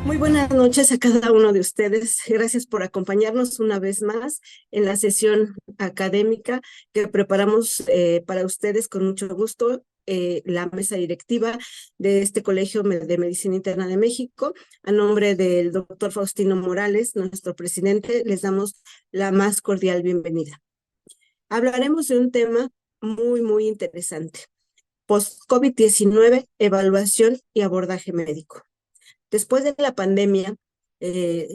Muy buenas noches a cada uno de ustedes. Gracias por acompañarnos una vez más en la sesión académica que preparamos para ustedes con mucho gusto. La mesa directiva de este Colegio de Medicina Interna de México, a nombre del doctor Faustino Morales, nuestro presidente, les damos la más cordial bienvenida. Hablaremos de un tema muy interesante: post-COVID-19, evaluación y abordaje médico. Después de la pandemia,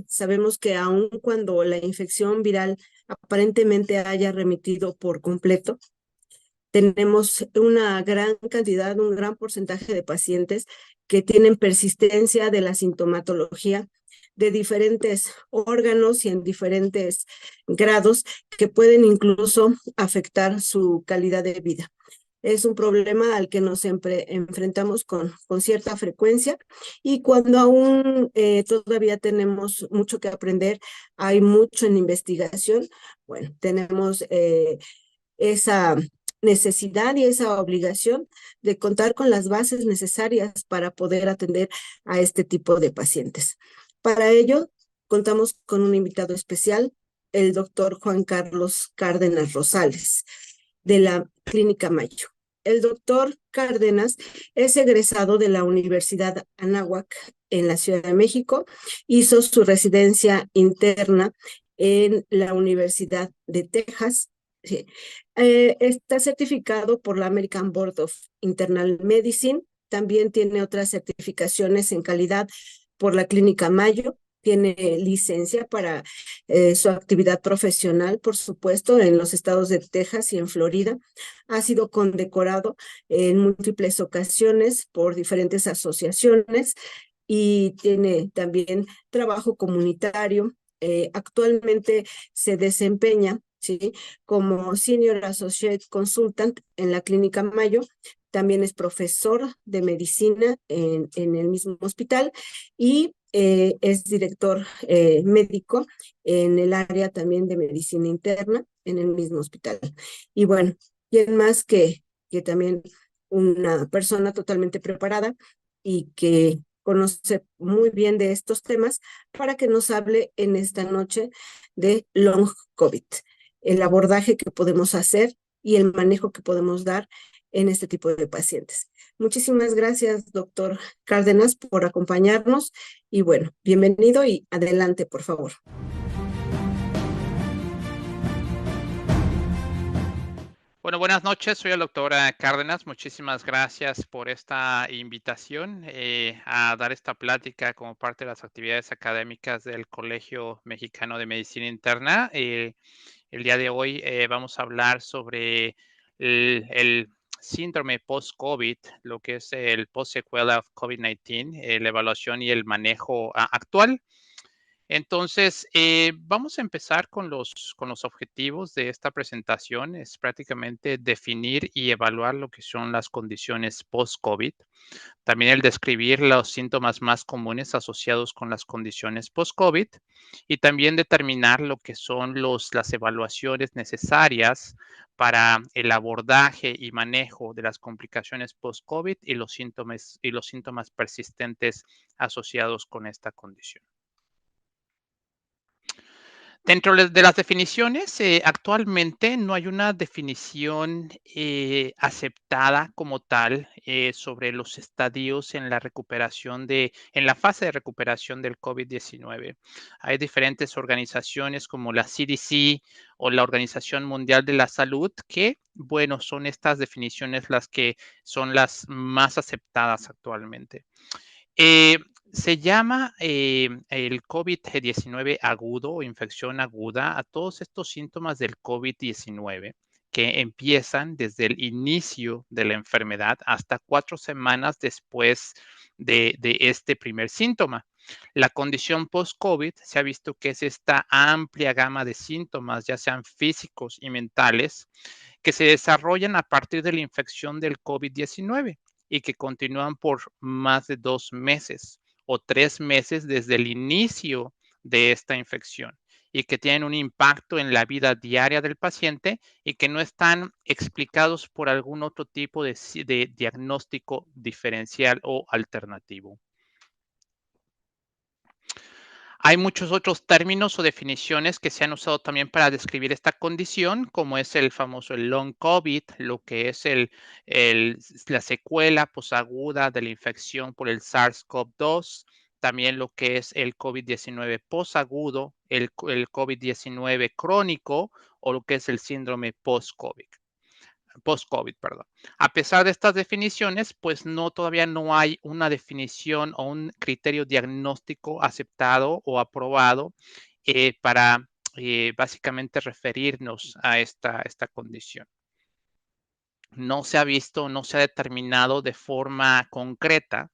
sabemos que aun cuando la infección viral aparentemente haya remitido por completo, tenemos una gran cantidad, un gran porcentaje de pacientes que tienen persistencia de la sintomatología de diferentes órganos y en diferentes grados que pueden incluso afectar su calidad de vida. Es un problema al que nos enfrentamos con cierta frecuencia, y cuando aún todavía tenemos mucho que aprender, hay mucho en investigación. Bueno, tenemos esa necesidad y esa obligación de contar con las bases necesarias para poder atender a este tipo de pacientes. Para ello, contamos con un invitado especial, el doctor Juan Carlos Cárdenas Rosales, de la Clínica Mayo. El doctor Cárdenas es egresado de la Universidad Anáhuac en la Ciudad de México. Hizo su residencia interna en la Universidad de Texas. Sí. Está certificado por la American Board of Internal Medicine. También tiene otras certificaciones en calidad por la Clínica Mayo. Tiene licencia para su actividad profesional, por supuesto, en los estados de Texas y en Florida. Ha sido condecorado en múltiples ocasiones por diferentes asociaciones y tiene también trabajo comunitario. Actualmente se desempeña, ¿sí?, como Senior Associate Consultant en la Clínica Mayo. También es profesor de medicina en el mismo hospital y es director médico en el área también de medicina interna en el mismo hospital. Y bueno, ¿quién más que también una persona totalmente preparada y que conoce muy bien de estos temas para que nos hable en esta noche de long COVID, el abordaje que podemos hacer y el manejo que podemos dar en este tipo de pacientes? Muchísimas gracias, doctor Cárdenas, por acompañarnos y bueno, bienvenido y adelante, por favor. Bueno, buenas noches. Soy el doctor Cárdenas. Muchísimas gracias por esta invitación a dar esta plática como parte de las actividades académicas del Colegio Mexicano de Medicina Interna. El día de hoy vamos a hablar sobre el síndrome post-COVID, lo que es el post-sequela of COVID-19, la evaluación y el manejo actual. Entonces, vamos a empezar con los objetivos de esta presentación. Es prácticamente definir y evaluar lo que son las condiciones post-COVID. También el describir los síntomas más comunes asociados con las condiciones post-COVID y también determinar lo que son las evaluaciones necesarias para el abordaje y manejo de las complicaciones post-COVID y los síntomas persistentes asociados con esta condición. Dentro de las definiciones, actualmente no hay una definición aceptada como tal sobre los estadios en en la fase de recuperación del COVID-19. Hay diferentes organizaciones como la CDC o la Organización Mundial de la Salud que, bueno, son estas definiciones las que son las más aceptadas actualmente. Eh, Se llama el COVID-19 agudo o infección aguda a todos estos síntomas del COVID-19 que empiezan desde el inicio de la enfermedad hasta 4 semanas después de este primer síntoma. La condición post-COVID se ha visto que es esta amplia gama de síntomas, ya sean físicos y mentales, que se desarrollan a partir de la infección del COVID-19 y que continúan por más de 2 meses o 3 meses desde el inicio de esta infección y que tienen un impacto en la vida diaria del paciente y que no están explicados por algún otro tipo de diagnóstico diferencial o alternativo. Hay muchos otros términos o definiciones que se han usado también para describir esta condición, como es el famoso el long COVID, lo que es la secuela posaguda de la infección por el SARS-CoV-2, también lo que es el COVID-19 posagudo, el COVID-19 crónico o lo que es el síndrome post-COVID, perdón. A pesar de estas definiciones, pues no, todavía no hay una definición o un criterio diagnóstico aceptado o aprobado para básicamente referirnos a esta condición. No se ha visto, no se ha determinado de forma concreta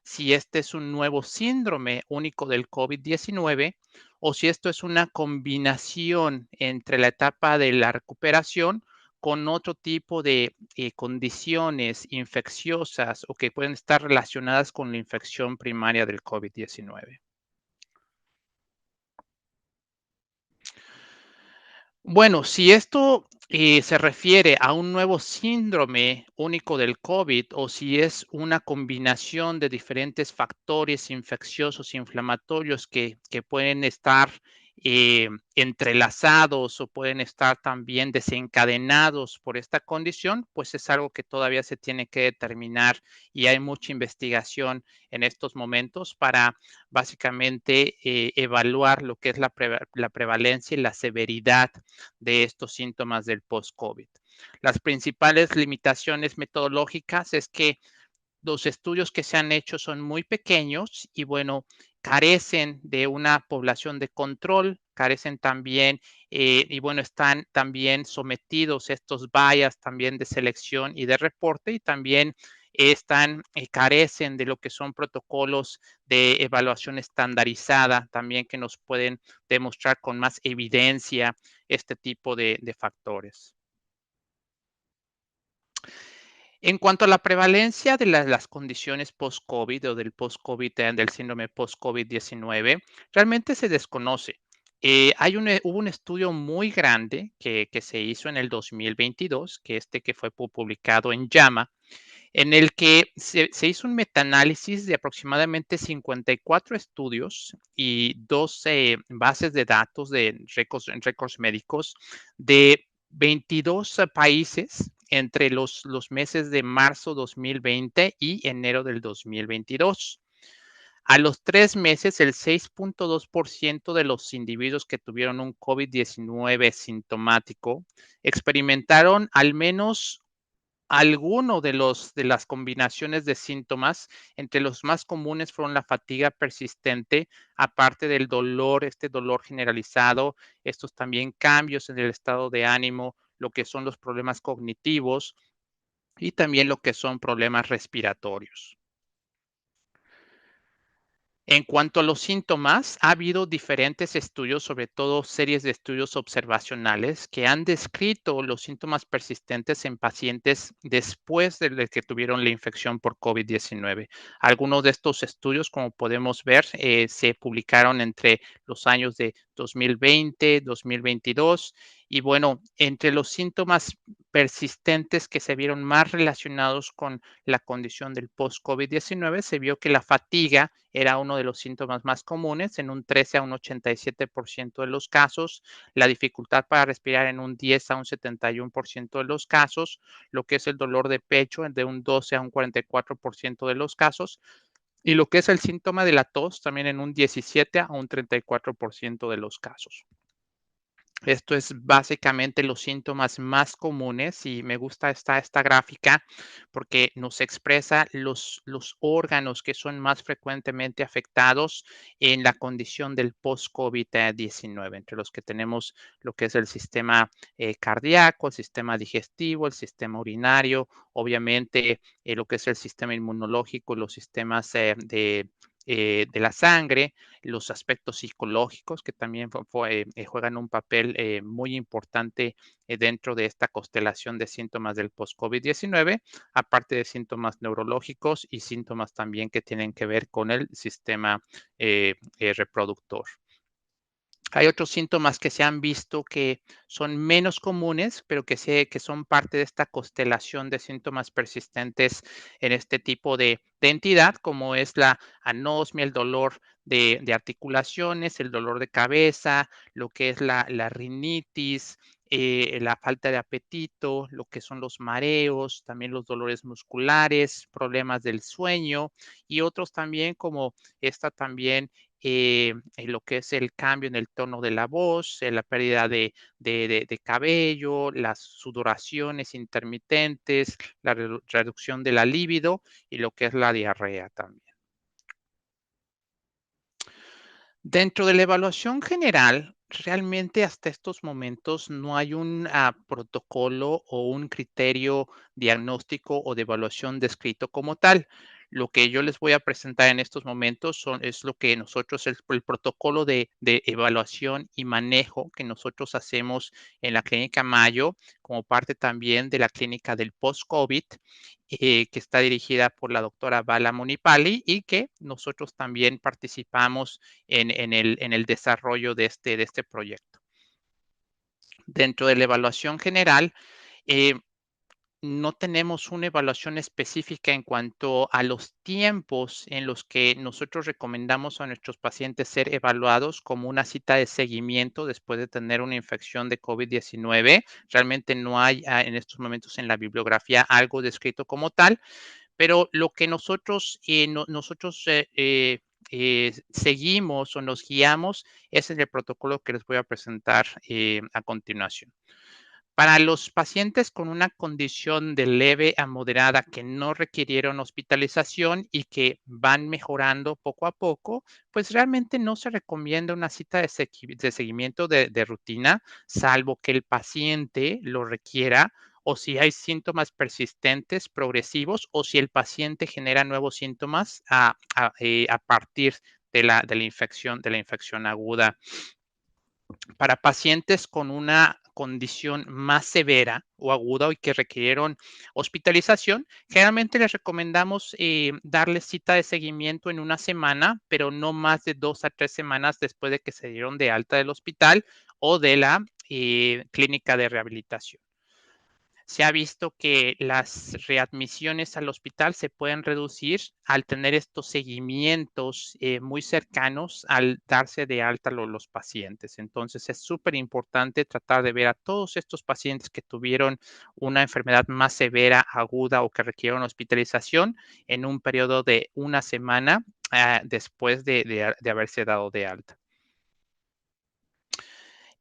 si este es un nuevo síndrome único del COVID-19 o si esto es una combinación entre la etapa de la recuperación con otro tipo de condiciones infecciosas o que pueden estar relacionadas con la infección primaria del COVID-19. Bueno, si esto se refiere a un nuevo síndrome único del COVID o si es una combinación de diferentes factores infecciosos inflamatorios que pueden estar entrelazados o pueden estar también desencadenados por esta condición, pues es algo que todavía se tiene que determinar y hay mucha investigación en estos momentos para básicamente evaluar lo que es la prevalencia y la severidad de estos síntomas del post-COVID. Las principales limitaciones metodológicas es que los estudios que se han hecho son muy pequeños y bueno, carecen de una población de control, carecen también y bueno, están también sometidos a estos bias también de selección y de reporte y también carecen de lo que son protocolos de evaluación estandarizada también que nos pueden demostrar con más evidencia este tipo de factores. En cuanto a la prevalencia de las condiciones post-COVID o del post-COVID, del síndrome post-COVID-19, realmente se desconoce. Hubo un estudio muy grande que se hizo en el 2022, que fue publicado en JAMA, en el que se hizo un metaanálisis de aproximadamente 54 estudios y 12 bases de datos de récords médicos de 22 países entre los meses de marzo 2020 y enero del 2022. A los 3 meses, el 6.2% de los individuos que tuvieron un COVID-19 sintomático experimentaron al menos alguno de las combinaciones de síntomas. Entre los más comunes fueron la fatiga persistente, aparte del dolor, este dolor generalizado, estos también cambios en el estado de ánimo, lo que son los problemas cognitivos y también lo que son problemas respiratorios. En cuanto a los síntomas, ha habido diferentes estudios, sobre todo series de estudios observacionales, que han descrito los síntomas persistentes en pacientes después de que tuvieron la infección por COVID-19. Algunos de estos estudios, como podemos ver, se publicaron entre los años de 2020, 2022. Y bueno, entre los síntomas persistentes que se vieron más relacionados con la condición del post-COVID-19, se vio que la fatiga era uno de los síntomas más comunes en un 13 a un 87% de los casos, la dificultad para respirar en un 10 a un 71% de los casos, lo que es el dolor de pecho de un 12 a un 44% de los casos, y lo que es el síntoma de la tos también en un 17 a un 34% de los casos. Esto es básicamente los síntomas más comunes y me gusta esta gráfica porque nos expresa los órganos que son más frecuentemente afectados en la condición del post-COVID-19, entre los que tenemos lo que es el sistema cardíaco, el sistema digestivo, el sistema urinario, obviamente lo que es el sistema inmunológico, los sistemas de la sangre, los aspectos psicológicos que también juegan un papel muy importante dentro de esta constelación de síntomas del post-COVID-19, aparte de síntomas neurológicos y síntomas también que tienen que ver con el sistema reproductor. Hay otros síntomas que se han visto que son menos comunes, pero que son parte de esta constelación de síntomas persistentes en este tipo de entidad, como es la anosmia, el dolor de articulaciones, el dolor de cabeza, lo que es la rinitis, la falta de apetito, lo que son los mareos, también los dolores musculares, problemas del sueño y otros también como esta también lo que es el cambio en el tono de la voz, la pérdida de cabello, las sudoraciones intermitentes, la reducción de la libido y lo que es la diarrea también. Dentro de la evaluación general, realmente hasta estos momentos no hay un protocolo o un criterio diagnóstico o de evaluación descrito como tal. Lo que yo les voy a presentar en estos momentos es lo que nosotros, el protocolo de evaluación y manejo que nosotros hacemos en la Clínica Mayo, como parte también de la clínica del post-COVID, que está dirigida por la doctora Bala Munipali y que nosotros también participamos en el desarrollo de este proyecto. Dentro de la evaluación general, eh, no tenemos una evaluación específica en cuanto a los tiempos en los que nosotros recomendamos a nuestros pacientes ser evaluados como una cita de seguimiento después de tener una infección de COVID-19. Realmente no hay en estos momentos en la bibliografía algo descrito como tal, pero lo que nosotros, seguimos o nos guiamos es en el protocolo que les voy a presentar a continuación. Para los pacientes con una condición de leve a moderada que no requirieron hospitalización y que van mejorando poco a poco, pues realmente no se recomienda una cita de seguimiento de rutina, salvo que el paciente lo requiera o si hay síntomas persistentes, progresivos, o si el paciente genera nuevos síntomas a partir de la infección aguda. Para pacientes con una condición más severa o aguda y que requirieron hospitalización, generalmente les recomendamos darles cita de seguimiento en una semana, pero no más de 2 a 3 semanas después de que se dieron de alta del hospital o de la clínica de rehabilitación. Se ha visto que las readmisiones al hospital se pueden reducir al tener estos seguimientos muy cercanos al darse de alta los pacientes. Entonces es súper importante tratar de ver a todos estos pacientes que tuvieron una enfermedad más severa, aguda o que requirieron hospitalización en un periodo de una semana después de haberse dado de alta.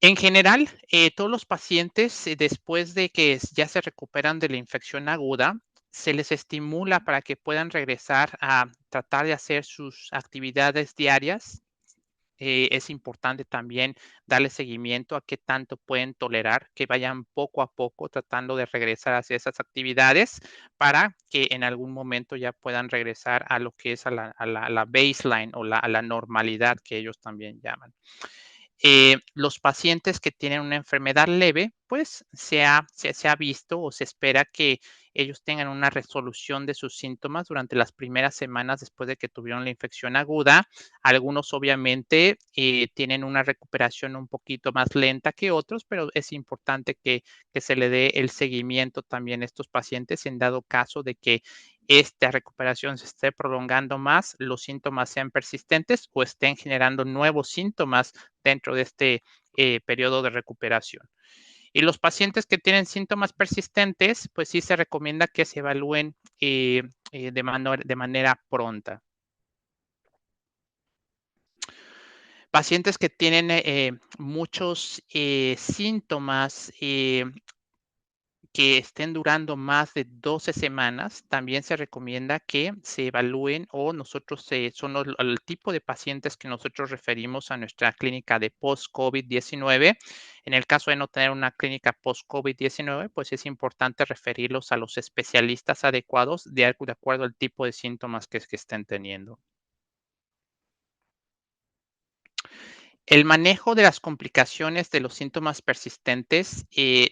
En general, todos los pacientes, después de que ya se recuperan de la infección aguda, se les estimula para que puedan regresar a tratar de hacer sus actividades diarias. Es importante también darle seguimiento a qué tanto pueden tolerar, que vayan poco a poco tratando de regresar hacia esas actividades para que en algún momento ya puedan regresar a lo que es a la baseline o a la normalidad que ellos también llaman. Los pacientes que tienen una enfermedad leve, pues se ha visto o se espera que ellos tengan una resolución de sus síntomas durante las primeras semanas después de que tuvieron la infección aguda. Algunos obviamente tienen una recuperación un poquito más lenta que otros, pero es importante que se le dé el seguimiento también a estos pacientes en dado caso de que esta recuperación se esté prolongando más, los síntomas sean persistentes o estén generando nuevos síntomas dentro de este periodo de recuperación. Y los pacientes que tienen síntomas persistentes, pues sí se recomienda que se evalúen de manera pronta. Pacientes que tienen muchos síntomas que estén durando más de 12 semanas, también se recomienda que se evalúen o nosotros son el tipo de pacientes que nosotros referimos a nuestra clínica de post-COVID-19. En el caso de no tener una clínica post-COVID-19, pues es importante referirlos a los especialistas adecuados de acuerdo al tipo de síntomas que estén teniendo. El manejo de las complicaciones de los síntomas persistentes,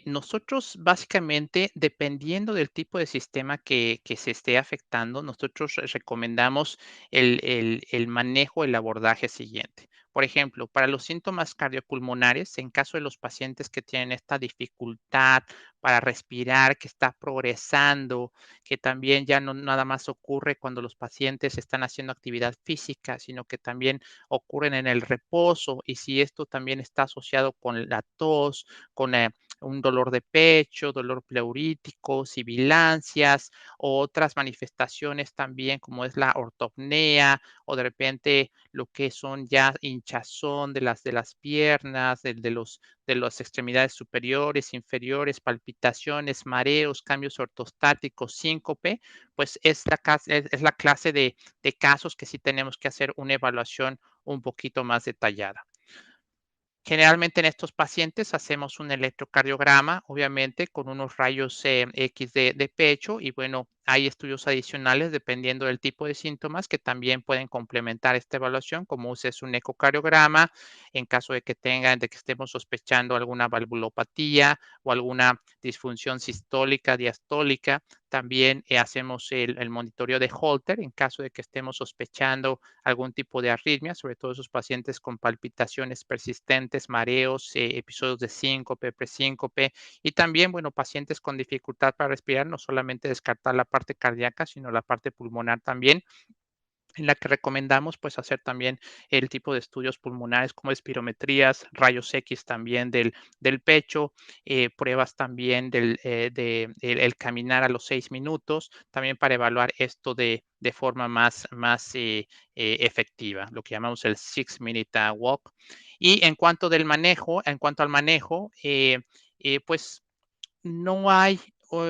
nosotros básicamente, dependiendo del tipo de sistema que se esté afectando, nosotros recomendamos el manejo, el abordaje siguiente. Por ejemplo, para los síntomas cardiopulmonares, en caso de los pacientes que tienen esta dificultad para respirar, que está progresando, que también ya no nada más ocurre cuando los pacientes están haciendo actividad física, sino que también ocurren en el reposo, y si esto también está asociado con la tos, con un dolor de pecho, dolor pleurítico, sibilancias o otras manifestaciones también como es la ortopnea o de repente lo que son ya hinchazón de las piernas, de las extremidades superiores, inferiores, palpitaciones, mareos, cambios ortostáticos, síncope, pues es la clase de casos que sí tenemos que hacer una evaluación un poquito más detallada. Generalmente en estos pacientes hacemos un electrocardiograma, obviamente con unos rayos X de pecho y bueno, hay estudios adicionales dependiendo del tipo de síntomas que también pueden complementar esta evaluación, como es un ecocardiograma en caso de que estemos sospechando alguna valvulopatía o alguna disfunción sistólica, diastólica. También hacemos el monitoreo de Holter en caso de que estemos sospechando algún tipo de arritmia, sobre todo esos pacientes con palpitaciones persistentes, mareos, episodios de síncope, presíncope y también, bueno, pacientes con dificultad para respirar, no solamente descartar la parte cardíaca, sino la parte pulmonar también en la que recomendamos pues hacer también el tipo de estudios pulmonares como espirometrías, rayos X también del pecho, pruebas también el caminar a los 6 minutos, también para evaluar esto de forma más efectiva, lo que llamamos el 6-minute walk. Y en cuanto al manejo, pues no hay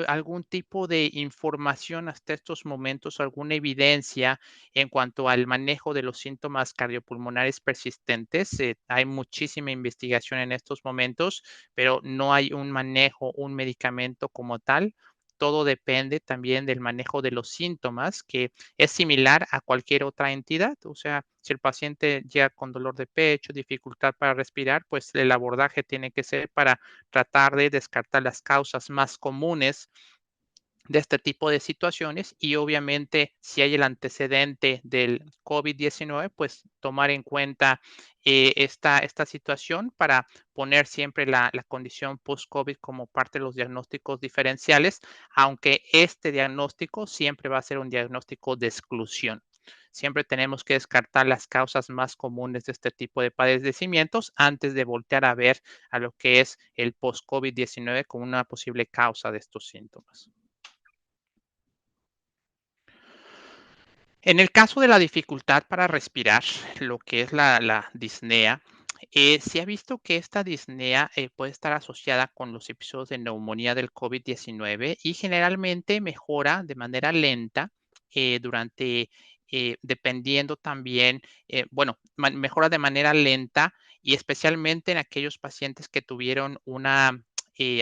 algún tipo de información hasta estos momentos, alguna evidencia en cuanto al manejo de los síntomas cardiopulmonares persistentes. Hay muchísima investigación en estos momentos, pero no hay un manejo, un medicamento como tal. Todo depende también del manejo de los síntomas, que es similar a cualquier otra entidad. O sea, si el paciente llega con dolor de pecho, dificultad para respirar, pues el abordaje tiene que ser para tratar de descartar las causas más comunes de este tipo de situaciones y obviamente si hay el antecedente del COVID-19, pues tomar en cuenta esta situación para poner siempre la condición post-COVID como parte de los diagnósticos diferenciales, aunque este diagnóstico siempre va a ser un diagnóstico de exclusión. Siempre tenemos que descartar las causas más comunes de este tipo de padecimientos antes de voltear a ver a lo que es el post-COVID-19 como una posible causa de estos síntomas. En el caso de la dificultad para respirar, lo que es la disnea, se ha visto que esta disnea puede estar asociada con los episodios de neumonía del COVID-19 y generalmente mejora de manera lenta dependiendo también, bueno, mejora de manera lenta y especialmente en aquellos pacientes que tuvieron una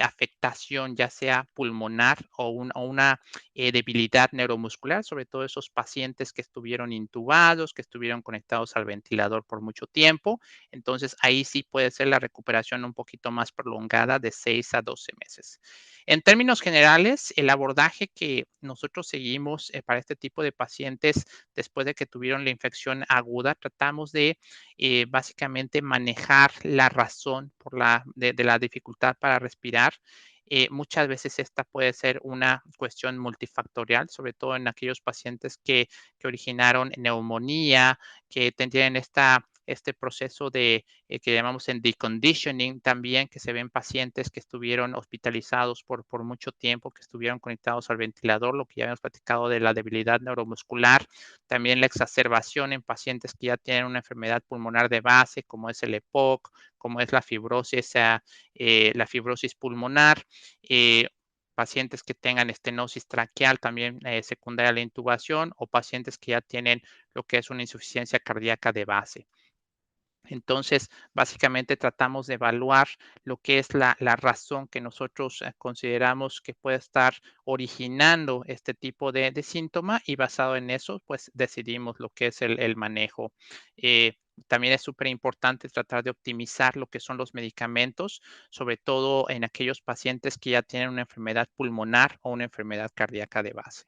afectación, ya sea pulmonar o una debilidad neuromuscular, sobre todo esos pacientes que estuvieron intubados, que estuvieron conectados al ventilador por mucho tiempo. Entonces, ahí sí puede ser la recuperación un poquito más prolongada de 6 a 12 meses. En términos generales, el abordaje que nosotros seguimos para este tipo de pacientes después de que tuvieron la infección aguda, tratamos de básicamente manejar la razón de la dificultad para respirar. Muchas veces esta puede ser una cuestión multifactorial, sobre todo en aquellos pacientes que originaron neumonía, que tienen este proceso que llamamos en deconditioning también, que se ven pacientes que estuvieron hospitalizados por mucho tiempo, que estuvieron conectados al ventilador, lo que ya habíamos platicado de la debilidad neuromuscular, también la exacerbación en pacientes que ya tienen una enfermedad pulmonar de base, como es el EPOC, como es la fibrosis pulmonar, pacientes que tengan estenosis traqueal también secundaria a la intubación o pacientes que ya tienen lo que es una insuficiencia cardíaca de base. Entonces, básicamente tratamos de evaluar lo que es la razón que nosotros consideramos que puede estar originando este tipo de síntoma y basado en eso, pues decidimos lo que es el manejo. Eh, También es súper importante tratar de optimizar lo que son los medicamentos, sobre todo en aquellos pacientes que ya tienen una enfermedad pulmonar o una enfermedad cardíaca de base.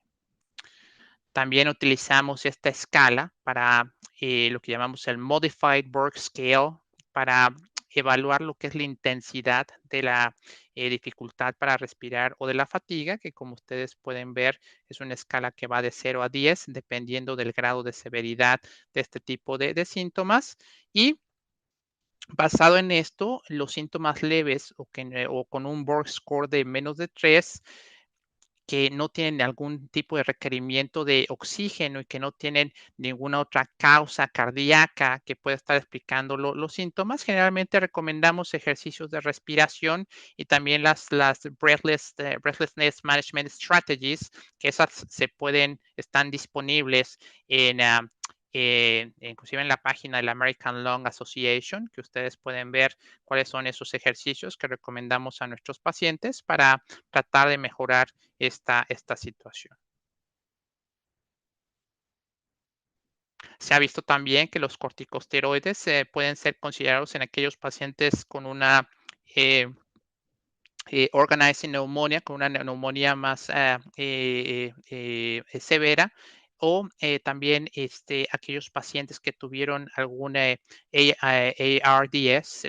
También utilizamos esta escala para lo que llamamos el Modified Borg Scale para evaluar lo que es la intensidad de la dificultad para respirar o de la fatiga, que como ustedes pueden ver es una escala que va de 0 a 10, dependiendo del grado de severidad de este tipo de síntomas. Y basado en esto, los síntomas leves o con un Borg score de menos de 3 que no tienen algún tipo de requerimiento de oxígeno y que no tienen ninguna otra causa cardíaca que pueda estar explicando los síntomas, generalmente recomendamos ejercicios de respiración y también las breathlessness management strategies, que esas están disponibles en, inclusive en la página de la American Lung Association, que ustedes pueden ver cuáles son esos ejercicios que recomendamos a nuestros pacientes para tratar de mejorar esta situación. Se ha visto también que los corticosteroides pueden ser considerados en aquellos pacientes con una eh, organizing pneumonia, con una neumonía más severa, o también aquellos pacientes que tuvieron alguna ARDS,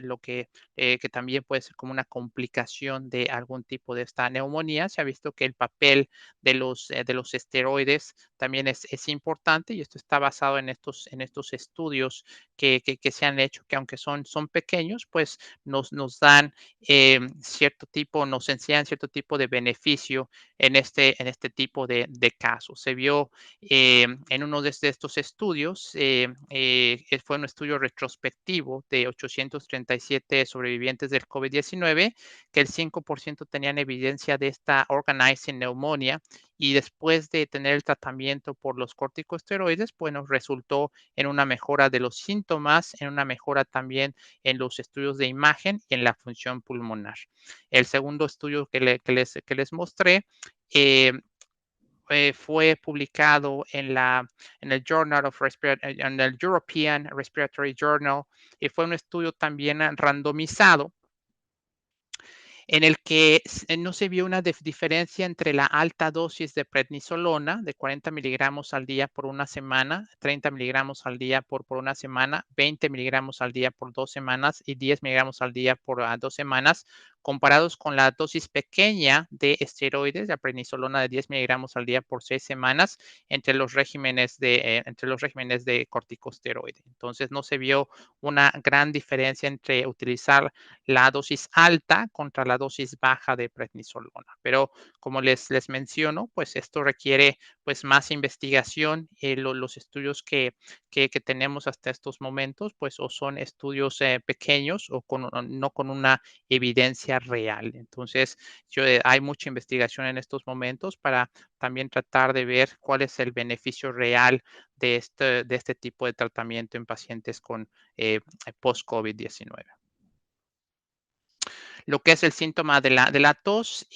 que también puede ser como una complicación de algún tipo de esta neumonía. Se ha visto que el papel de los esteroides también es importante, y esto está basado en estos estudios que se han hecho, que aunque son pequeños, pues nos dan nos enseñan cierto tipo de beneficio en este tipo de casos. Se vio en uno de estos estudios, fue un estudio retrospectivo de 837 sobrevivientes del COVID-19, que el 5% tenían evidencia de esta organizing pneumonia, y después de tener el tratamiento por los corticosteroides, bueno, resultó en una mejora de los síntomas, en una mejora también en los estudios de imagen y en la función pulmonar. El segundo estudio que les mostré eh, fue publicado en el en el European Respiratory Journal, y fue un estudio también randomizado en el que no se vio una diferencia entre la alta dosis de prednisolona de 40 miligramos al día por una semana, 30 miligramos al día por una semana, 20 miligramos al día por 2 semanas y 10 miligramos al día por 2 semanas, comparados con la dosis pequeña de esteroides, la prednisolona de 10 miligramos al día por 6 semanas, entre los regímenes de corticosteroide. Entonces no se vio una gran diferencia entre utilizar la dosis alta contra la dosis baja de prednisolona. Pero como les menciono, pues esto requiere pues más investigación. Los estudios que tenemos hasta estos momentos, pues o son estudios pequeños o no con una evidencia real. Entonces, hay mucha investigación en estos momentos para también tratar de ver cuál es el beneficio real de este tipo de tratamiento en pacientes con post-COVID-19. Lo que es el síntoma de la tos,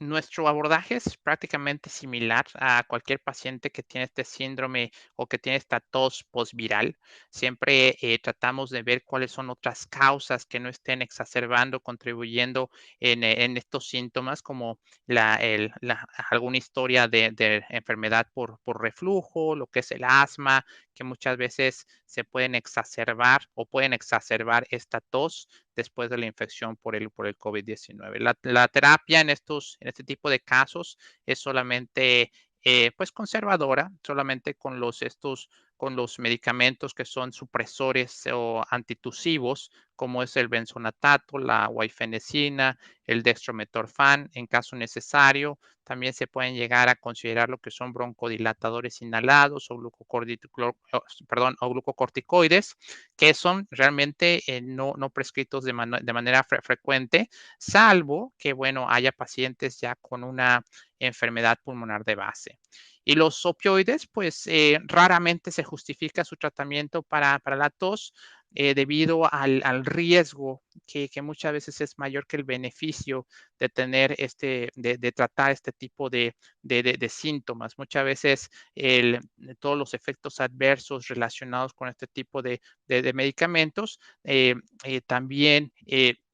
nuestro abordaje es prácticamente similar a cualquier paciente que tiene este síndrome o que tiene esta tos postviral. Siempre tratamos de ver cuáles son otras causas que no estén exacerbando, contribuyendo en estos síntomas, como alguna historia de enfermedad por reflujo, lo que es el asma, que muchas veces se pueden exacerbar o pueden exacerbar esta tos después de la infección por el COVID-19. La terapia en este tipo de casos es solamente pues conservadora, solamente con los medicamentos que son supresores o antitusivos, como es el benzonatato, la guaifenicina, el dextrometorfan, en caso necesario. También se pueden llegar a considerar lo que son broncodilatadores inhalados o glucocorticoides, que son realmente no prescritos de manera frecuente, salvo que, bueno, haya pacientes ya con una enfermedad pulmonar de base. Y los opioides, pues raramente se justifica su tratamiento para la tos, debido al riesgo que muchas veces es mayor que el beneficio de tener de tratar este tipo de síntomas. Muchas veces todos los efectos adversos relacionados con este tipo de medicamentos también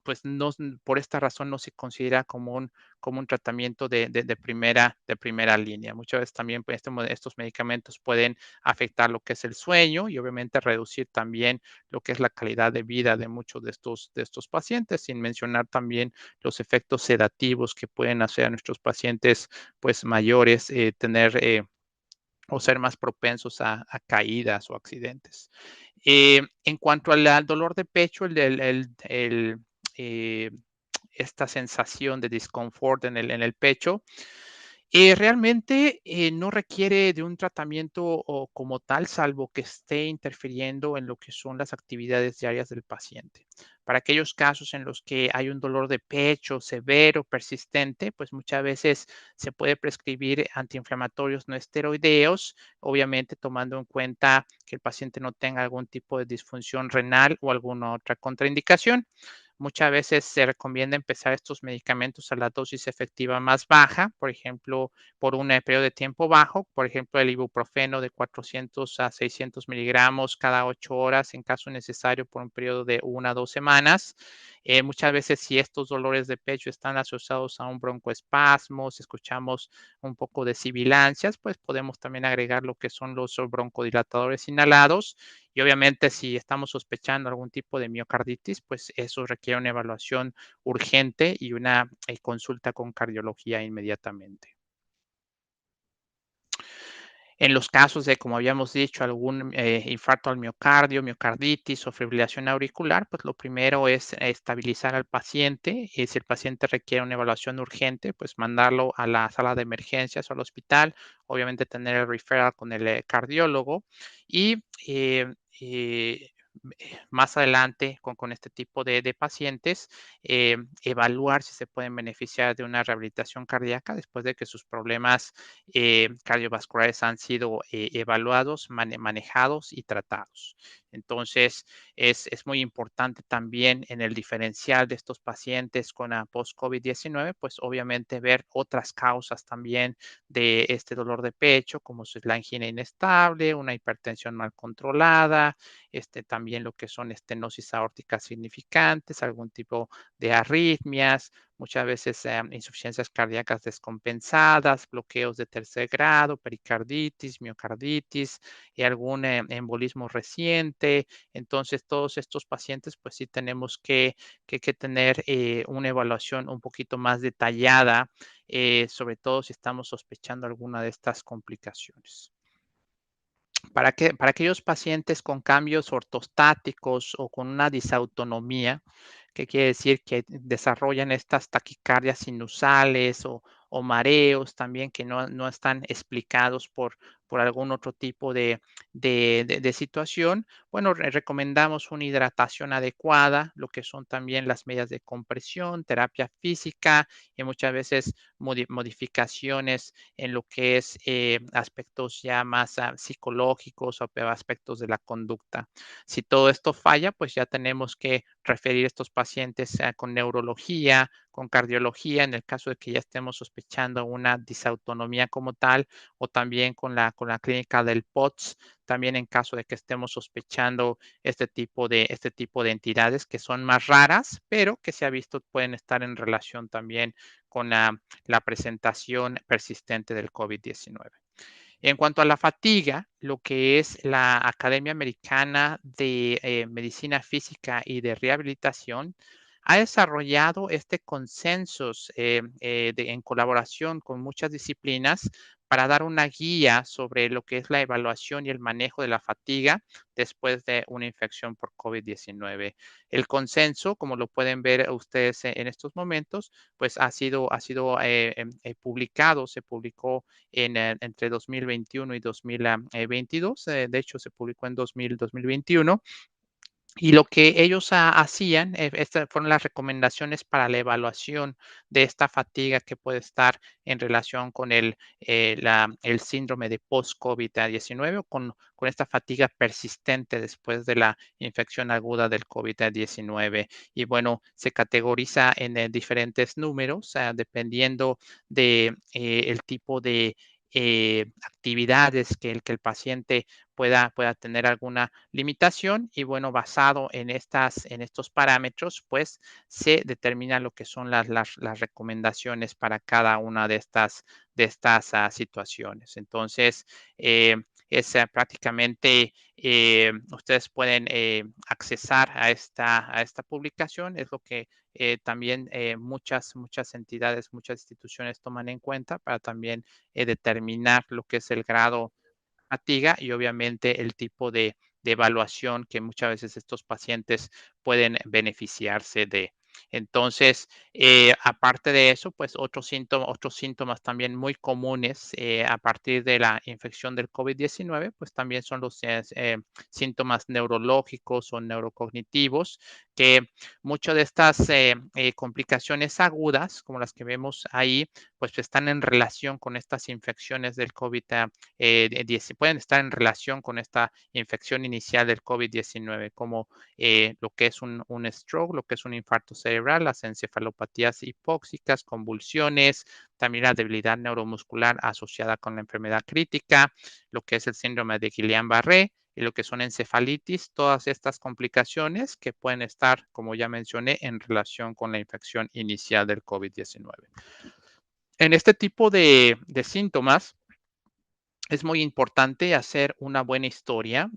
pues no, por esta razón no se considera como un tratamiento de primera línea. Muchas veces también pues, estos medicamentos pueden afectar lo que es el sueño y obviamente reducir también lo que es la calidad de vida de muchos de estos pacientes, sin mencionar también los efectos sedativos que pueden hacer a nuestros pacientes pues mayores tener o ser más propensos a caídas o accidentes. En cuanto al dolor de pecho, eh, esta sensación de disconfort en el pecho, realmente no requiere de un tratamiento como tal, salvo que esté interfiriendo en lo que son las actividades diarias del paciente. Para aquellos casos en los que hay un dolor de pecho severo, persistente, pues muchas veces se puede prescribir antiinflamatorios no esteroideos, obviamente tomando en cuenta que el paciente no tenga algún tipo de disfunción renal o alguna otra contraindicación. Muchas veces se recomienda empezar estos medicamentos a la dosis efectiva más baja, por ejemplo, por un periodo de tiempo bajo, por ejemplo, el ibuprofeno de 400 a 600 miligramos cada 8 horas, en caso necesario, por un periodo de 1 a 2 semanas. Muchas veces, si estos dolores de pecho están asociados a un broncoespasmo, si escuchamos un poco de sibilancias, pues podemos también agregar lo que son los broncodilatadores inhalados y obviamente si estamos sospechando algún tipo de miocarditis, pues eso requiere una evaluación urgente y una consulta con cardiología inmediatamente. En los casos de, como habíamos dicho, algún infarto al miocardio, miocarditis o fibrilación auricular, pues lo primero es estabilizar al paciente y si el paciente requiere una evaluación urgente, pues mandarlo a la sala de emergencias o al hospital, obviamente tener el referral con el cardiólogo y más adelante con este tipo de pacientes, evaluar si se pueden beneficiar de una rehabilitación cardíaca después de que sus problemas cardiovasculares han sido evaluados, manejados y tratados. Entonces, es muy importante también en el diferencial de estos pacientes con post-COVID-19, pues obviamente ver otras causas también de este dolor de pecho, como es la angina inestable, una hipertensión mal controlada, también lo que son estenosis aórticas significantes, algún tipo de arritmias, muchas veces insuficiencias cardíacas descompensadas, bloqueos de tercer grado, pericarditis, miocarditis y algún embolismo reciente. Entonces, todos estos pacientes, pues sí tenemos que tener una evaluación un poquito más detallada, sobre todo si estamos sospechando alguna de estas complicaciones. Para aquellos pacientes con cambios ortostáticos o con una disautonomía, que quiere decir que desarrollan estas taquicardias sinusales o mareos también que no están explicados por algún otro tipo de situación, bueno, recomendamos una hidratación adecuada, lo que son también las medidas de compresión, terapia física y muchas veces modificaciones en lo que es aspectos ya más psicológicos o aspectos de la conducta. Si todo esto falla, pues ya tenemos que referir a estos pacientes con neurología, con cardiología, en el caso de que ya estemos sospechando una disautonomía como tal, o también con la clínica del POTS, también en caso de que estemos sospechando este tipo de entidades que son más raras, pero que se ha visto pueden estar en relación también con la presentación persistente del COVID-19. En cuanto a la fatiga, lo que es la Academia Americana de Medicina Física y de Rehabilitación ha desarrollado este consenso en colaboración con muchas disciplinas para dar una guía sobre lo que es la evaluación y el manejo de la fatiga después de una infección por COVID-19. El consenso, como lo pueden ver ustedes en estos momentos, pues ha sido publicado, se publicó entre 2021 y 2022. De hecho, se publicó en 2021. Y lo que ellos hacían, estas fueron las recomendaciones para la evaluación de esta fatiga que puede estar en relación con el síndrome de post-COVID-19 o con esta fatiga persistente después de la infección aguda del COVID-19. Y bueno, se categoriza en diferentes números, dependiendo de el tipo actividades que el paciente pueda tener alguna limitación y bueno, basado en estos parámetros, pues se determina lo que son las recomendaciones para cada una de estas situaciones. Entonces, es prácticamente ustedes pueden accesar a esta publicación, es lo que también muchas entidades, muchas instituciones toman en cuenta para también determinar lo que es el grado fatiga y obviamente el tipo de evaluación que muchas veces estos pacientes pueden beneficiarse de. Entonces, aparte de eso, pues otros síntomas también muy comunes a partir de la infección del COVID-19, pues también son los síntomas neurológicos o neurocognitivos, que muchas de estas complicaciones agudas, como las que vemos ahí, pues están en relación con estas infecciones del COVID pueden estar en relación con esta infección inicial del COVID-19, como lo que es un stroke, lo que es un infarto cerebral, las encefalopatías hipóxicas, convulsiones, también la debilidad neuromuscular asociada con la enfermedad crítica, lo que es el síndrome de Guillain-Barré y lo que son encefalitis, todas estas complicaciones que pueden estar, como ya mencioné, en relación con la infección inicial del COVID-19. En este tipo de síntomas, es muy importante hacer una buena historia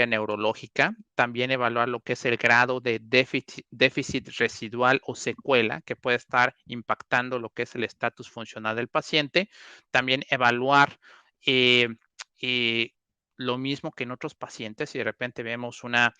neurológica, también evaluar lo que es el grado de déficit residual o secuela que puede estar impactando lo que es el estatus funcional del paciente, también evaluar eh, eh, lo mismo que en otros pacientes, si de repente vemos una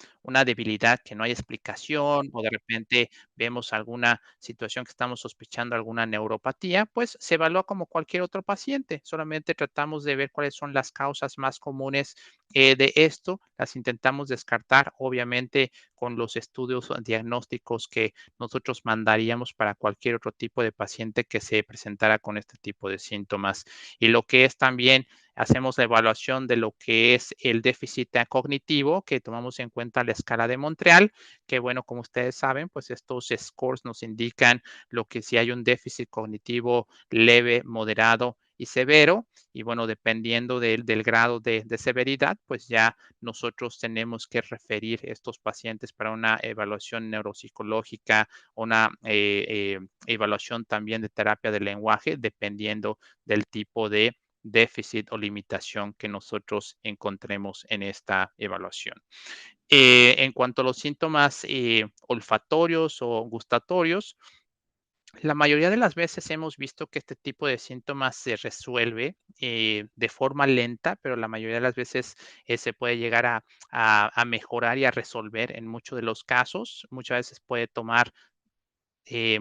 debilidad que no hay explicación o de repente vemos alguna situación que estamos sospechando alguna neuropatía, pues se evalúa como cualquier otro paciente. Solamente tratamos de ver cuáles son las causas más comunes de esto. Las intentamos descartar, obviamente, con los estudios diagnósticos que nosotros mandaríamos para cualquier otro tipo de paciente que se presentara con este tipo de síntomas. Y lo que es también hacemos la evaluación de lo que es el déficit cognitivo, que tomamos en cuenta la escala de Montreal, que bueno, como ustedes saben, pues estos scores nos indican lo que si hay un déficit cognitivo leve, moderado y severo. Y bueno, dependiendo del grado de severidad, pues ya nosotros tenemos que referir estos pacientes para una evaluación neuropsicológica, una evaluación también de terapia del lenguaje, dependiendo del tipo de déficit o limitación que nosotros encontremos en esta evaluación. En cuanto a los síntomas olfatorios o gustatorios, la mayoría de las veces hemos visto que este tipo de síntomas se resuelve de forma lenta, pero la mayoría de las veces se puede llegar a mejorar y a resolver en muchos de los casos. Muchas veces puede tomar eh,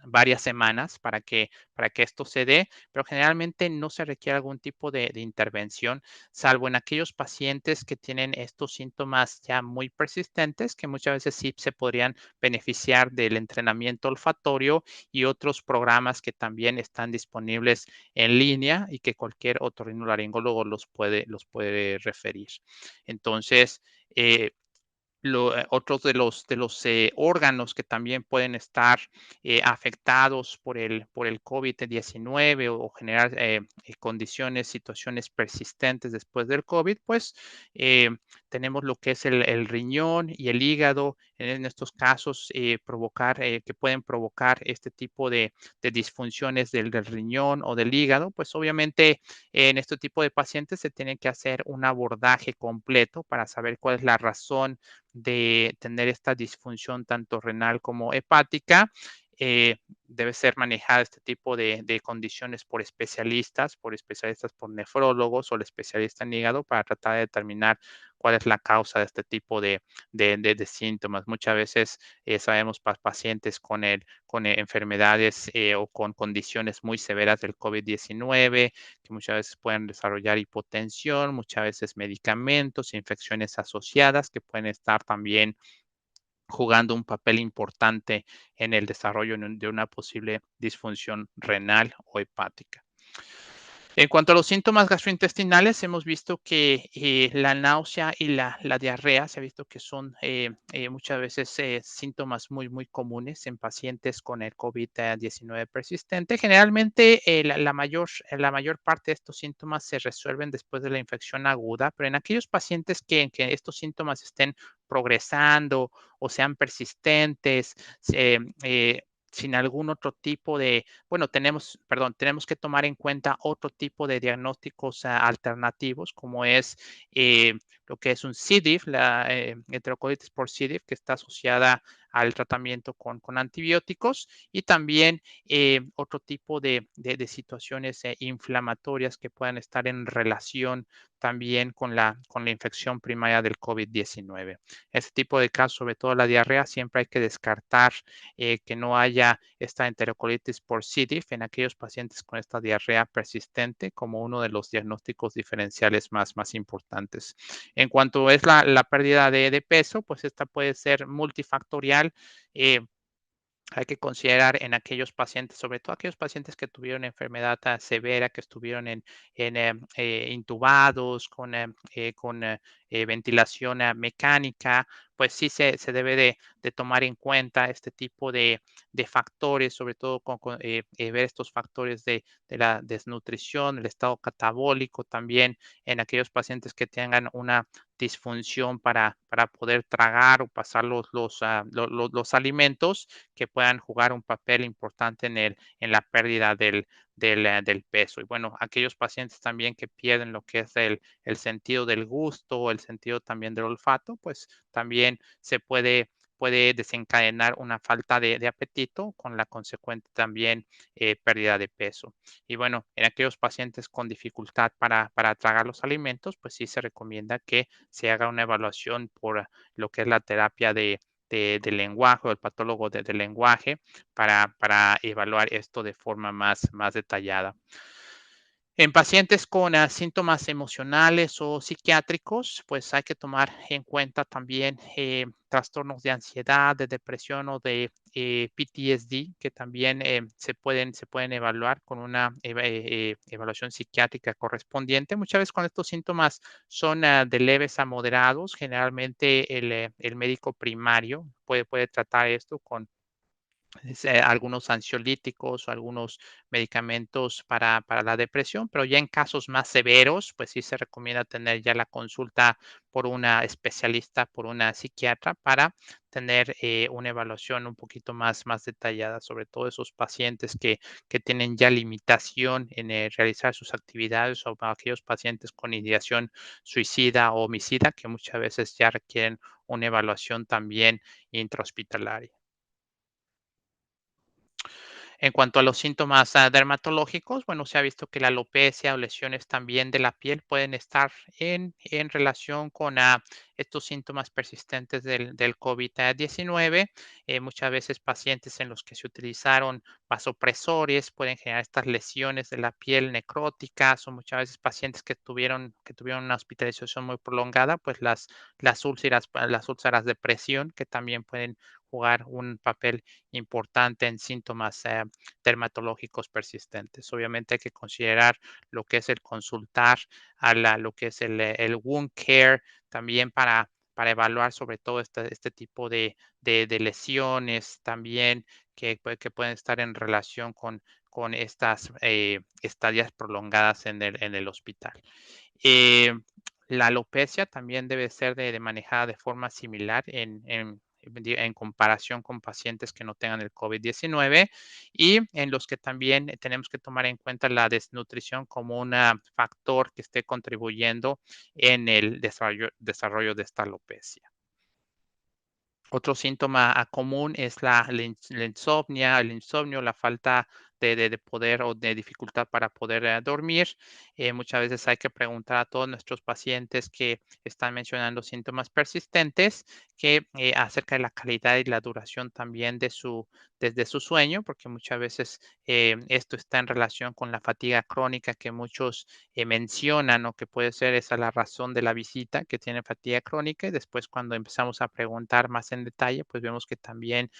varias semanas para que esto se dé, pero generalmente no se requiere algún tipo de intervención, salvo en aquellos pacientes que tienen estos síntomas ya muy persistentes, que muchas veces sí se podrían beneficiar del entrenamiento olfatorio y otros programas que también están disponibles en línea y que cualquier otorrinolaringólogo los puede referir. Entonces, otros de los órganos que también pueden estar afectados por el COVID-19 o generar condiciones, situaciones persistentes después del COVID, pues eh, tenemos lo que es el riñón y el hígado, en estos casos que pueden provocar este tipo de disfunciones del riñón o del hígado, pues obviamente en este tipo de pacientes se tiene que hacer un abordaje completo para saber cuál es la razón de tener esta disfunción tanto renal como hepática. Debe ser manejada este tipo de condiciones por nefrólogos o el especialista en hígado para tratar de determinar cuál es la causa de este tipo de síntomas. Muchas veces sabemos pacientes con enfermedades o con condiciones muy severas del COVID-19, que muchas veces pueden desarrollar hipotensión, muchas veces medicamentos, infecciones asociadas que pueden estar también jugando un papel importante en el desarrollo de una posible disfunción renal o hepática. En cuanto a los síntomas gastrointestinales, hemos visto que la náusea y la diarrea se ha visto que son muchas veces síntomas muy comunes en pacientes con el COVID-19 persistente. Generalmente la mayor parte de estos síntomas se resuelven después de la infección aguda, pero en aquellos pacientes que estos síntomas estén progresando o sean persistentes, eh, eh, sin algún otro tipo de, bueno, tenemos que tomar en cuenta otro tipo de diagnósticos alternativos, como es lo que es un C. diff, la enterocolitis por C. diff, que está asociada al tratamiento con antibióticos, y también otro tipo de situaciones inflamatorias que puedan estar en relación también con la infección primaria del COVID-19. Este tipo de casos, sobre todo la diarrea, siempre hay que descartar que no haya esta enterocolitis por C. diff en aquellos pacientes con esta diarrea persistente como uno de los diagnósticos diferenciales más importantes. En cuanto es la pérdida de peso, pues esta puede ser multifactorial. eh, Hay que considerar en aquellos pacientes, sobre todo aquellos pacientes que tuvieron enfermedad severa, que estuvieron intubados con ventilación mecánica, pues sí se debe de tomar en cuenta este tipo de factores, sobre todo ver estos factores de la desnutrición, el estado catabólico también en aquellos pacientes que tengan una disfunción para poder tragar o pasar los alimentos que puedan jugar un papel importante en la pérdida del peso. Y bueno, aquellos pacientes también que pierden lo que es el sentido del gusto o el sentido también del olfato, pues también puede desencadenar una falta de apetito con la consecuente también pérdida de peso. Y bueno, en aquellos pacientes con dificultad para tragar los alimentos, pues sí se recomienda que se haga una evaluación por lo que es la terapia del lenguaje o el patólogo del lenguaje para evaluar esto de forma más detallada. En pacientes con síntomas emocionales o psiquiátricos, pues hay que tomar en cuenta también trastornos de ansiedad, de depresión o de PTSD, que también se pueden evaluar con una evaluación psiquiátrica correspondiente. Muchas veces cuando estos síntomas son de leves a moderados, generalmente el médico primario puede tratar esto con algunos ansiolíticos o algunos medicamentos para la depresión, pero ya en casos más severos, pues sí se recomienda tener ya la consulta por una especialista, por una psiquiatra, para tener una evaluación un poquito más detallada, sobre todo esos pacientes que tienen ya limitación en realizar sus actividades o aquellos pacientes con ideación suicida o homicida que muchas veces ya requieren una evaluación también intrahospitalaria. En cuanto a los síntomas dermatológicos, bueno, se ha visto que la alopecia o lesiones también de la piel pueden estar en relación con estos síntomas persistentes del COVID-19. Muchas veces pacientes en los que se utilizaron vasopresores pueden generar estas lesiones de la piel necróticas, o muchas veces pacientes que tuvieron una hospitalización muy prolongada, pues las úlceras de presión que también pueden jugar un papel importante en síntomas dermatológicos persistentes. Obviamente hay que considerar lo que es el consultar lo que es el wound care también para evaluar sobre todo este tipo de lesiones también que pueden estar en relación con estas estadías prolongadas en el hospital. Eh, la alopecia también debe ser manejada de forma similar en comparación con pacientes que no tengan el COVID-19, y en los que también tenemos que tomar en cuenta la desnutrición como un factor que esté contribuyendo en el desarrollo de esta alopecia. Otro síntoma común es el insomnio, la falta de poder o de dificultad para poder dormir. Muchas veces hay que preguntar a todos nuestros pacientes que están mencionando síntomas persistentes acerca de la calidad y la duración también desde su sueño, porque muchas veces esto está en relación con la fatiga crónica que muchos mencionan, o que puede ser esa la razón de la visita, que tiene fatiga crónica, y después cuando empezamos a preguntar más en detalle, pues vemos que también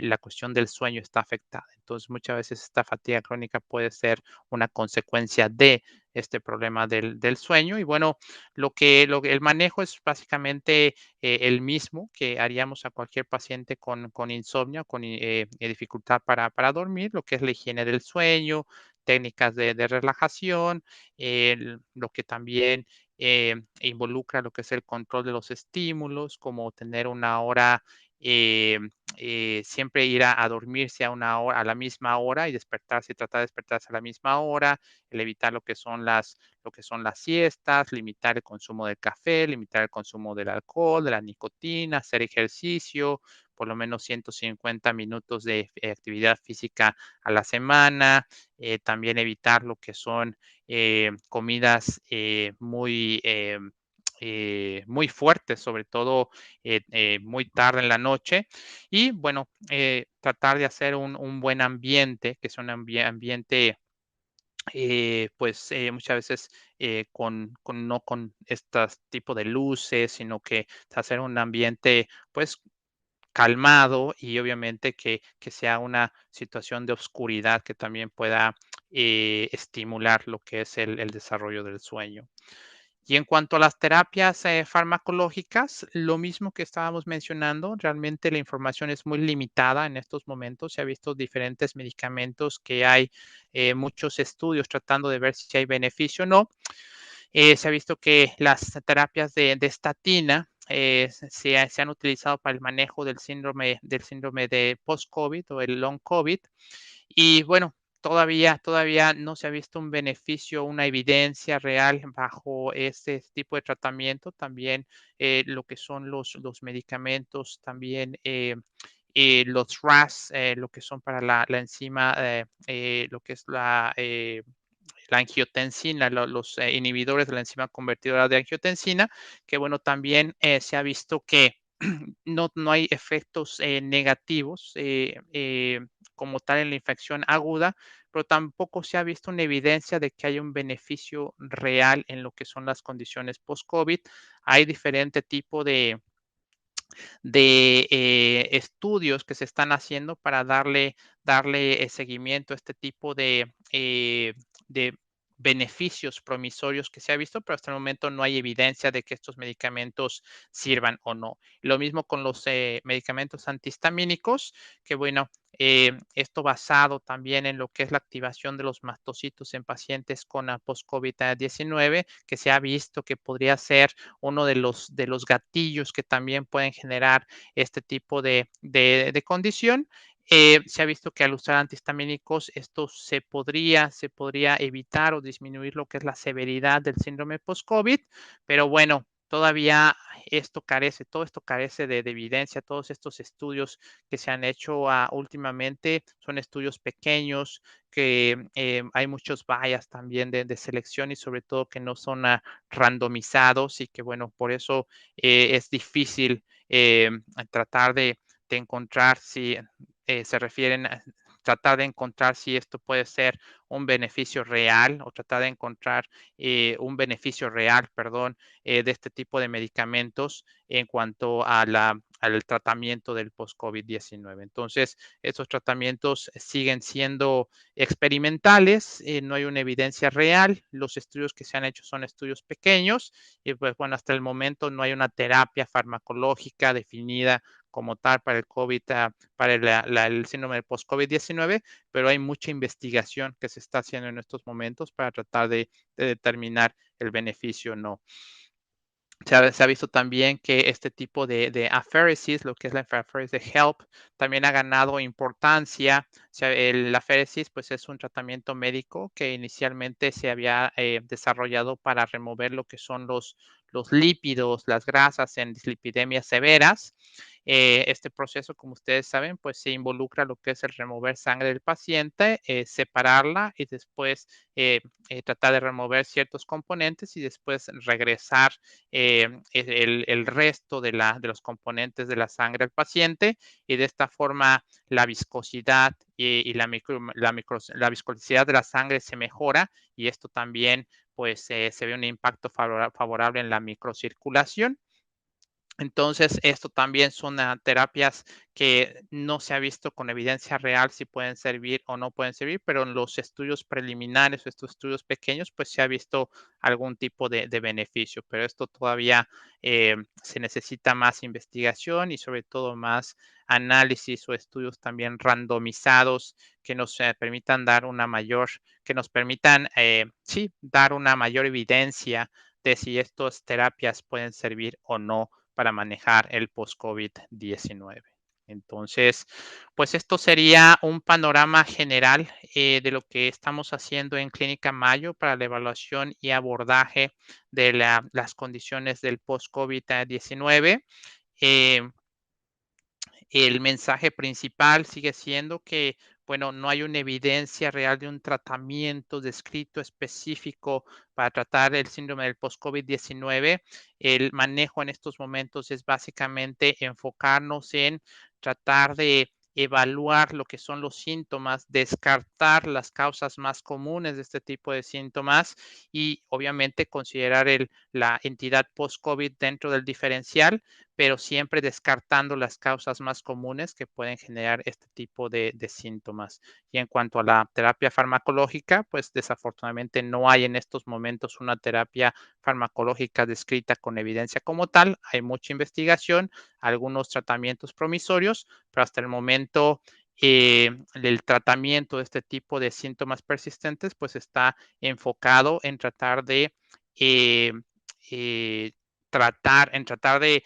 la cuestión del sueño está afectada. Entonces, muchas veces esta fatiga crónica puede ser una consecuencia de este problema del sueño. Y bueno, el manejo es básicamente el mismo que haríamos a cualquier paciente con insomnio, con dificultad para dormir, lo que es la higiene del sueño, técnicas de relajación, lo que también involucra lo que es el control de los estímulos, como tener una hora, eh, siempre ir a dormirse a una hora, a la misma hora y despertarse y tratar de despertarse a la misma hora, el evitar lo que son las siestas, limitar el consumo del café, limitar el consumo del alcohol, de la nicotina, hacer ejercicio, por lo menos 150 minutos de actividad física a la semana, también evitar lo que son comidas muy fuertes, sobre todo muy tarde en la noche. Y bueno, tratar de hacer un buen ambiente, que es un ambiente pues muchas veces no con estos tipo de luces, sino que hacer un ambiente pues calmado y obviamente que sea una situación de oscuridad que también pueda estimular lo que es el desarrollo del sueño. Y en cuanto a las terapias farmacológicas, lo mismo que estábamos mencionando, realmente la información es muy limitada en estos momentos. Se ha visto diferentes medicamentos que hay muchos estudios tratando de ver si hay beneficio o no. Se ha visto que las terapias de estatina se han utilizado para el manejo del síndrome de post-COVID o el long COVID. Y bueno, todavía no se ha visto un beneficio, una evidencia real bajo este tipo de tratamiento. También lo que son los medicamentos, también los RAS, lo que son para la enzima, lo que es la angiotensina, los inhibidores de la enzima convertidora de angiotensina, que bueno, también se ha visto que no hay efectos negativos como tal en la infección aguda, pero tampoco se ha visto una evidencia de que haya un beneficio real en lo que son las condiciones post-COVID. Hay diferente tipo de estudios que se están haciendo para darle seguimiento a este tipo de beneficios promisorios que se ha visto, pero hasta el momento no hay evidencia de que estos medicamentos sirvan o no. Lo mismo con los medicamentos antihistamínicos, que bueno, esto basado también en lo que es la activación de los mastocitos en pacientes con post-COVID-19, que se ha visto que podría ser uno de los gatillos que también pueden generar este tipo de condición. Se ha visto que al usar antihistamínicos esto se podría evitar o disminuir lo que es la severidad del síndrome post-COVID, pero bueno, todavía todo esto carece de evidencia. Todos estos estudios que se han hecho últimamente son estudios pequeños, que hay muchos bias también de selección y sobre todo que no son randomizados y que bueno, por eso es difícil tratar de encontrar si se refieren a tratar de encontrar si esto puede ser un beneficio real o tratar de encontrar un beneficio real, perdón, de este tipo de medicamentos en cuanto al tratamiento del post-COVID-19. Entonces, estos tratamientos siguen siendo experimentales, no hay una evidencia real, los estudios que se han hecho son estudios pequeños y pues bueno, hasta el momento no hay una terapia farmacológica definida como tal para el COVID, para el síndrome del post-COVID-19, pero hay mucha investigación que se está haciendo en estos momentos para tratar de determinar el beneficio o no. Se ha visto también que este tipo de aféresis, lo que es la aféresis de HELP, también ha ganado importancia. O sea, la aféresis pues, es un tratamiento médico que inicialmente se había desarrollado para remover lo que son los lípidos, las grasas en dislipidemias severas. Este proceso, como ustedes saben, pues se involucra lo que es el remover sangre del paciente, separarla y después tratar de remover ciertos componentes y después regresar el resto de los componentes de la sangre al paciente y de esta forma la viscosidad y la viscosidad de la sangre se mejora y esto también pues se ve un impacto favorable en la microcirculación. Entonces, esto también son terapias que no se ha visto con evidencia real si pueden servir o no pueden servir, pero en los estudios preliminares o estos estudios pequeños, pues se ha visto algún tipo de beneficio, pero esto todavía se necesita más investigación y sobre todo más análisis o estudios también randomizados que nos permitan dar una mayor, que nos permitan, sí, dar una mayor evidencia de si estas terapias pueden servir o no para manejar el post-COVID-19. Entonces, pues esto sería un panorama general de lo que estamos haciendo en Clínica Mayo para la evaluación y abordaje de las condiciones del post-COVID-19. El mensaje principal sigue siendo que, bueno, no hay una evidencia real de un tratamiento descrito específico para tratar el síndrome del post-COVID-19. El manejo en estos momentos es básicamente enfocarnos en tratar de evaluar lo que son los síntomas, descartar las causas más comunes de este tipo de síntomas y obviamente considerar la entidad post-COVID dentro del diferencial, pero siempre descartando las causas más comunes que pueden generar este tipo de síntomas. Y en cuanto a la terapia farmacológica, pues desafortunadamente no hay en estos momentos una terapia farmacológica descrita con evidencia como tal. Hay mucha investigación, algunos tratamientos promisorios, pero hasta el momento el tratamiento de este tipo de síntomas persistentes pues está enfocado en tratar de eh, eh, tratar de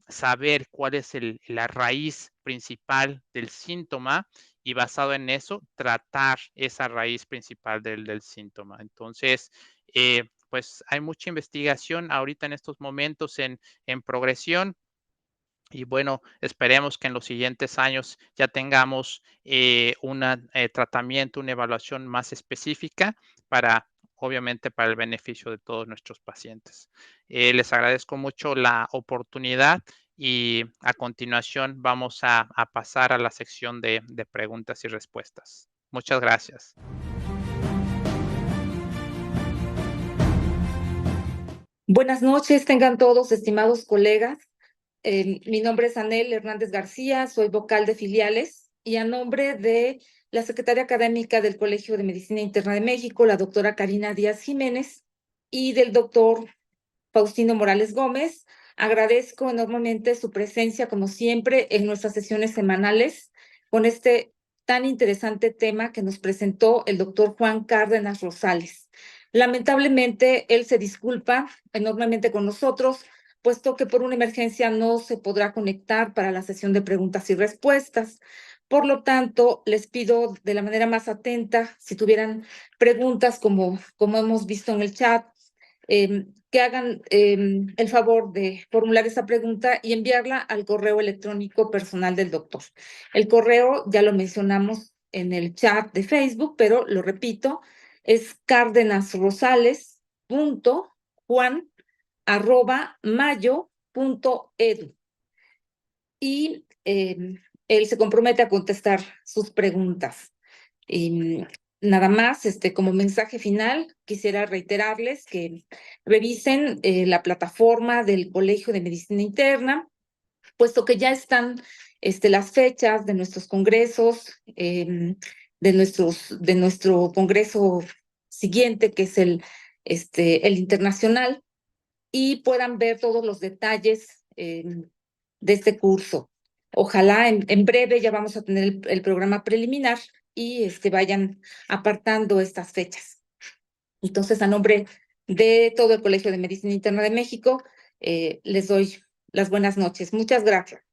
saber cuál es la raíz principal del síntoma y basado en eso, tratar esa raíz principal del síntoma. Entonces, pues hay mucha investigación ahorita en estos momentos en progresión. Y bueno, esperemos que en los siguientes años ya tengamos un tratamiento, una evaluación más específica para, obviamente, para el beneficio de todos nuestros pacientes. Les agradezco mucho la oportunidad y a continuación vamos a pasar a la sección de preguntas y respuestas. Muchas gracias. Buenas noches, tengan todos, estimados colegas. Mi nombre es Anel Hernández García, soy vocal de filiales y a nombre de la secretaria académica del Colegio de Medicina Interna de México, la doctora Karina Díaz Jiménez, y del doctor Faustino Morales Gómez, agradezco enormemente su presencia, como siempre, en nuestras sesiones semanales con este tan interesante tema que nos presentó el doctor Juan Cárdenas Rosales. Lamentablemente, él se disculpa enormemente con nosotros, puesto que por una emergencia no se podrá conectar para la sesión de preguntas y respuestas. Por lo tanto, les pido de la manera más atenta, si tuvieran preguntas como hemos visto en el chat, que hagan el favor de formular esa pregunta y enviarla al correo electrónico personal del doctor. El correo ya lo mencionamos en el chat de Facebook, pero lo repito, es cárdenasrosales.juan@mayo.edu. Y él se compromete a contestar sus preguntas. Y nada más, como mensaje final, quisiera reiterarles que revisen la plataforma del Colegio de Medicina Interna, puesto que ya están las fechas de nuestros congresos, de nuestro congreso siguiente, que es el internacional, y puedan ver todos los detalles de este curso. Ojalá en breve ya vamos a tener el programa preliminar y vayan apartando estas fechas. Entonces, a nombre de todo el Colegio de Medicina Interna de México, les doy las buenas noches. Muchas gracias.